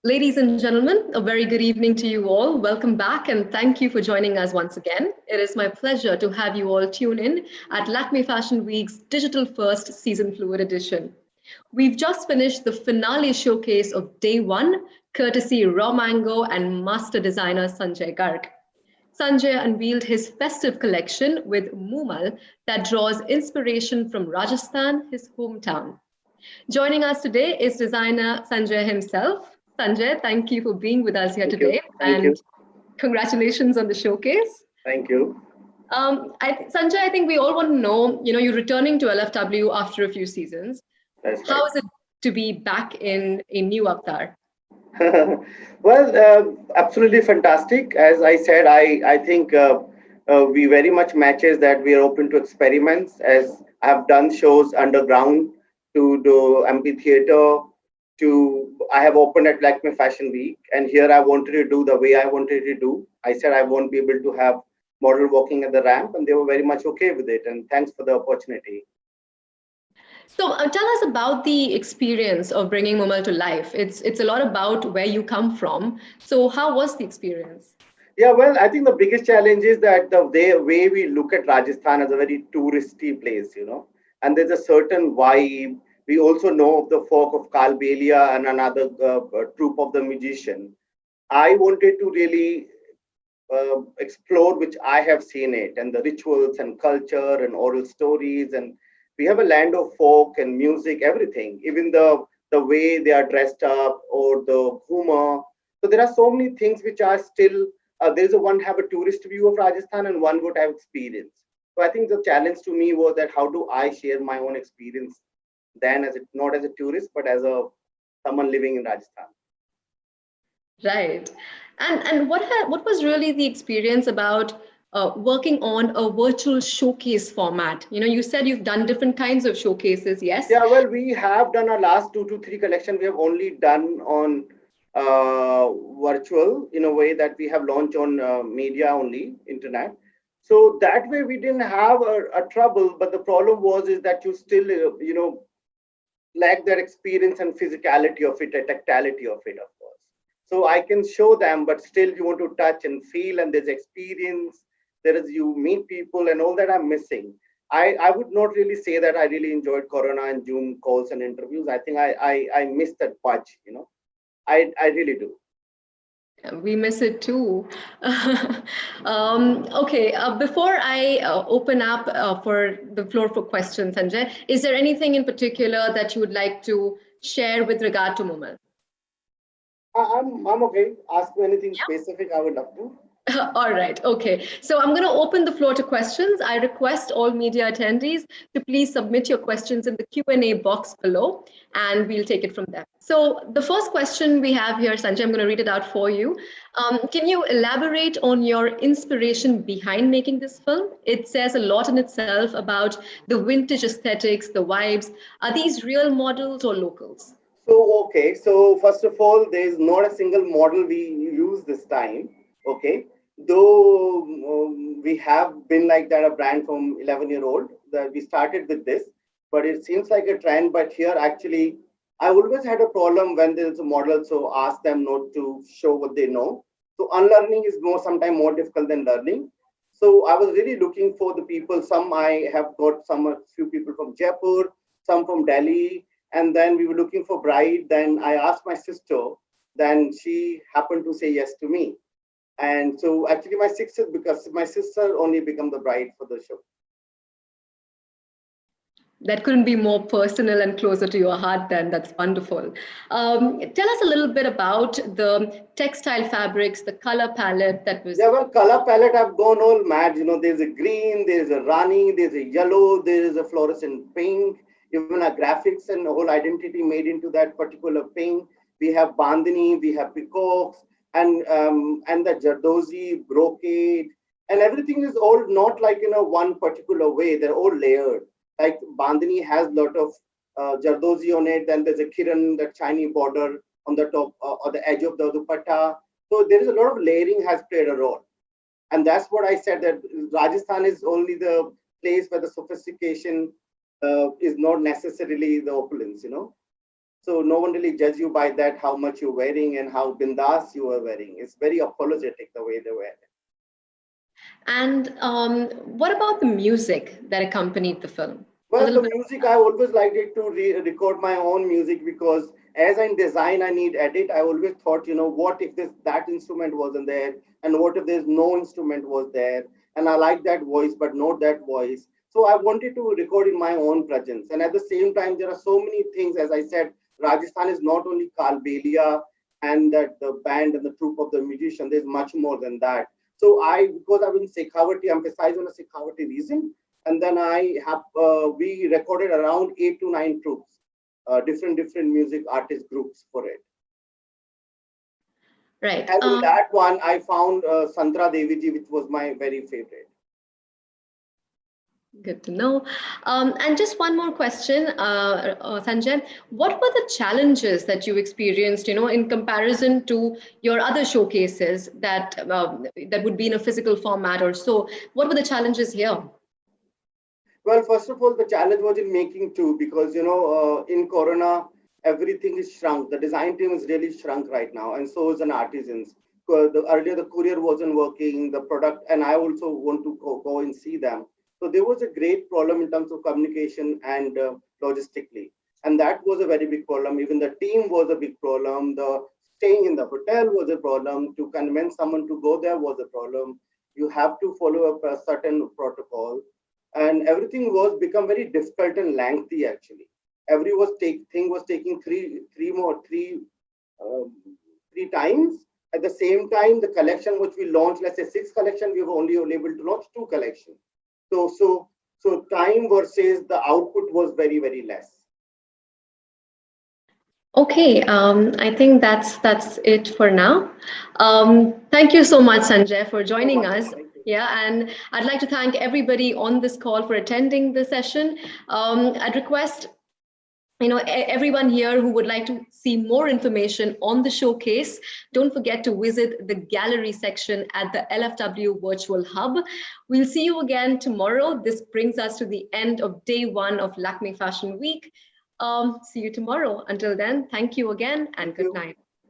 Ladies and gentlemen, a very good evening to you all. Welcome back and thank you for joining us once again. It is my pleasure to have you all tune in at Lakmé Fashion Week's Digital First Season Fluid Edition. We've just finished the finale showcase of Day 1, courtesy Raw Mango and master designer Sanjay Garg. Sanjay unveiled his festive collection with Moomal that draws inspiration from Rajasthan, his hometown. Joining us today is designer Sanjay himself. Sanjay, thank you for being with us here today. Thank you. Congratulations on the showcase. Thank you. Sanjay, I think we all want to know, you're returning to LFW after a few seasons. That's right. How is it to be back in a new avatar? Well, absolutely fantastic. As I said, I think we very much matches that we are open to experiments. As I've done shows underground to do amphitheater to I have opened at Lakmé Fashion Week, and here I wanted to do the way I wanted to do. I said I won't be able to have model walking at the ramp, and they were very much okay with it. And thanks for the opportunity. So tell us about the experience of bringing Moomal to life. It's a lot about where you come from. So how was the experience? Yeah, well, I think the biggest challenge is that the way we look at Rajasthan as a very touristy place, and there's a certain vibe. We also know of the folk of Kalbelia and another troupe of the musician. I wanted to really explore which I have seen it and the rituals and culture and oral stories, and we have a land of folk and music, everything, even the way they are dressed up or the humor. So there are so many things which are still there's a one have a tourist view of Rajasthan and one would have experience. So I think the challenge to me was that how do I share my own experience then as not as a tourist but as a someone living in Rajasthan. Right. And what was really the experience about working on a virtual showcase format? You said you've done different kinds of showcases, yes? Yeah, well, we have done our last 2 to 3 collection. We have only done on virtual in a way that we have launched on media only, internet. So that way we didn't have a trouble, but the problem was is that you still, lack that experience and physicality of it, a tactility of it, of course. So I can show them, but still you want to touch and feel, and there's experience. There is you meet people, and all that I'm missing. I would not really say that I really enjoyed Corona and Zoom calls and interviews. I think I missed that punch. I really do. We miss it too. Okay, before I open up for the floor for questions, Sanjay, is there anything in particular that you would like to share with regard to Moomal? I'm okay. Ask me anything specific. I would love to. All right. Okay. So I'm going to open the floor to questions. I request all media attendees to please submit your questions in the Q&A box below, and we'll take it from there. So the first question we have here, Sanjay, I'm going to read it out for you. Can you elaborate on your inspiration behind making this film? It says a lot in itself about the vintage aesthetics, the vibes. Are these real models or locals? So, okay. So first of all, there's not a single model we use this time. Okay. Though we have been like that a brand from 11-year-old that we started with this, but it seems like a trend. But here actually I always had a problem when there's a model, so ask them not to show what they know. So unlearning is sometimes more difficult than learning. So I was really looking for the people. Some I have got a few people from Jaipur, some from Delhi, and then we were looking for bride. Then I asked my sister, then she happened to say yes to me. And so actually because my sister only became the bride for the show. That couldn't be more personal and closer to your heart then. That's wonderful. Tell us a little bit about the textile fabrics, the color palette that was... Yeah, well, color palette, I've gone all mad. There's a green, there's a Rani, there's a yellow, there is a fluorescent pink, even our graphics and the whole identity made into that particular pink. We have bandhani, we have peacocks, and the jardozi, brocade, and everything is all not like one particular way. They're all layered. Like bandhani has a lot of jardozi on it. Then there's a kiran, the Chinese border on the top or the edge of the dupatta. So there is a lot of layering has played a role, and that's what I said that Rajasthan is only the place where the sophistication is not necessarily the opulence. So no one really judges you by that, how much you're wearing and how bindas you are wearing. It's very apologetic the way they wear it. And what about the music that accompanied the film? A Well, little the bit. music, I always liked it to record my own music because as I design, I need edit. I always thought, what if that instrument wasn't there, and what if there's no instrument was there, and I like that voice but not that voice. So I wanted to record in my own presence, and at the same time, there are so many things. As I said, Rajasthan is not only Kalbelia and that the band and the troupe of the musician. There's much more than that. So because I've been Shekhawati, emphasize on the Shekhawati reason, and then we recorded around 8 to 9 troops, different music artist groups for it. Right. And in that one, I found Santra Deviji, which was my very favorite. Good to know. And just one more question, Sanjay. What were the challenges that you experienced, in comparison to your other showcases that would be in a physical format or so? What were the challenges here? Well, first of all, the challenge was in making two because, in Corona, everything is shrunk. The design team is really shrunk right now, and so is an artisans. Earlier, the courier wasn't working, the product, and I also want to go and see them. So there was a great problem in terms of communication and logistically. And that was a very big problem. Even the team was a big problem. The staying in the hotel was a problem. To convince someone to go there was a problem. You have to follow up a certain protocol, and everything was become very difficult and lengthy actually. Thing was taking um, three times. At the same time, the collection which we launched, let's say 6 collection, we were only able to launch 2 collections. So time versus the output was very, very less. Okay, I think that's it for now. Thank you so much, Sanjay, for joining us. Yeah, and I'd like to thank everybody on this call for attending the session. I'd request everyone here who would like to see more information on the showcase, don't forget to visit the gallery section at the LFW Virtual Hub. We'll see you again tomorrow. This brings us to the end of day 1 of Lakmé Fashion Week. See you tomorrow. Until then, thank you again and good night.